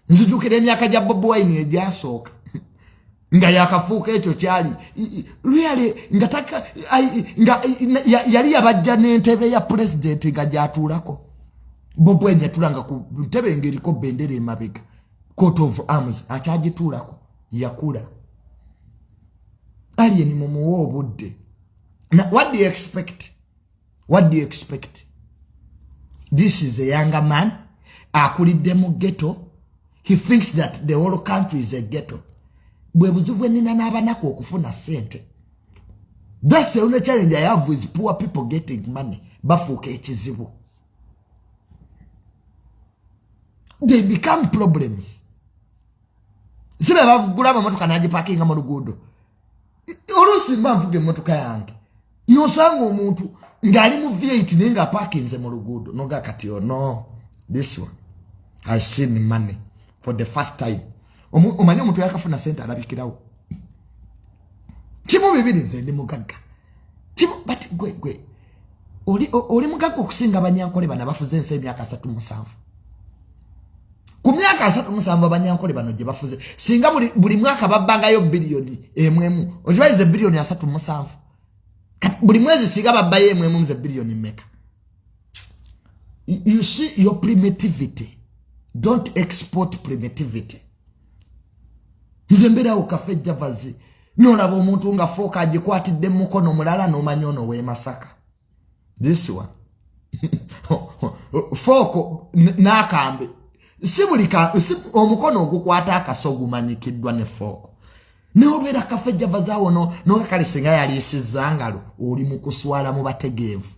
nzijukira emyaka gya Bobi Wine egyasooka nga yakafuuka ekyo kyali really ngataka yali yabajja n'entebe ya president nga gyatuulako Bobi Wine yatulanga ku ntebe ng'eriko bendera emabega coat of arms akyagituulako yakula alien mumuwa obudde. What do you expect? What do you expect? This is a younger man akulidde mu ghetto. He thinks that the whole country is a ghetto. Bwe buzibu nina n'abanaku okufuna sente. That's the only challenge I have with poor people getting money. Bafuuka ekizibu. They become problems. Sibe bavugula amamotoka n'agiparkinga mu luguudo. Oluusi mbavuga emmotoka yange. Nosanga omuntu ng'ali mu V8 naye ng'aparkinze mu luguudo. Noga kati no. This one. I seen money for the first time. Omanyi omuntu yakafuna sente alabikirawo. Kimu bibiri nze ndi mugagga. Kimu but gwe. Oli mugagga okusinga abanyankole bana bafuze ensi emyaka 37. Ku myaka 37 abanyankole bano gye bafuze. Singa buli mwaka babbangayo billioni emwemu. Ojibalize billioni 37. Buli mwezi singa babbayo emwemu ze billioni mmeka. You see your primitivity. Don't export primitivity. Nzembera ukafe javazi. Nolaba omuntu nga foka agikwatidde mukono mulala n'omanyono we Masaka. This one. Foko n'akambe. Sibulika omukono ogukwata akaso gumanyikiddwa ne foko. N'obeera kafe javazi awo no kalisinga yali isizangalo oli mu kuswala mu bategeevu.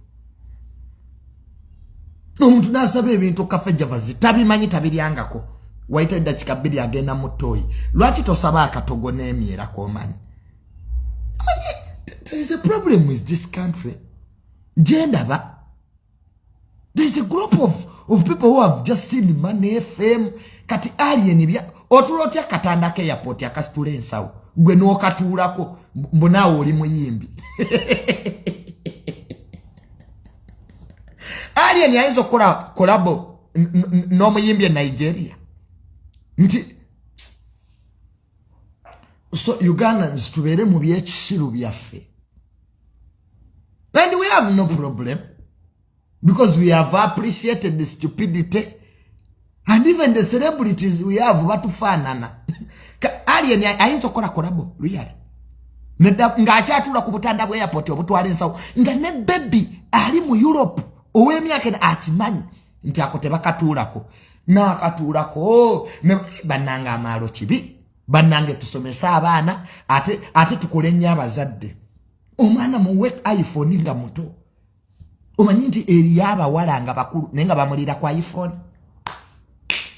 Omuntu nasaba ebintu kafe javazi tabimanyi tabiryangako. Waita dakika 2 agenda mutoyi. Lwaki tosaba akatogo n'emyera komanyi? There is a problem with this country. Jendaba. There is a group of people who have just seen money, fame, kati alien bya otulotya katanda ke airport yakasitula ensawo. Gwe n'okatuulako mbonawo oli muyimbi. Alien yayinza okukola kolabo n'omuyimbi e Nigeria. So Ugandans tubere mu byekisiru byaffe. And we have no problem because we have appreciated the stupidity and even the celebrities we have batufaanana. Alien ayinza okukola kolabo really. Ng'akyatula ku butanda bwe airport obutwala ensawo nga ne baby ali mu Europe ow'emyaka akimanyi nti akote bakatuulako n'akatuulako ne bannanga amaalo kibi bannange tusomesa abaana ate tukole nnyo abazadde omwana muwe iPhone nga muto omanyi nti eri abawala nga bakulu naye nga bamulira ku iPhone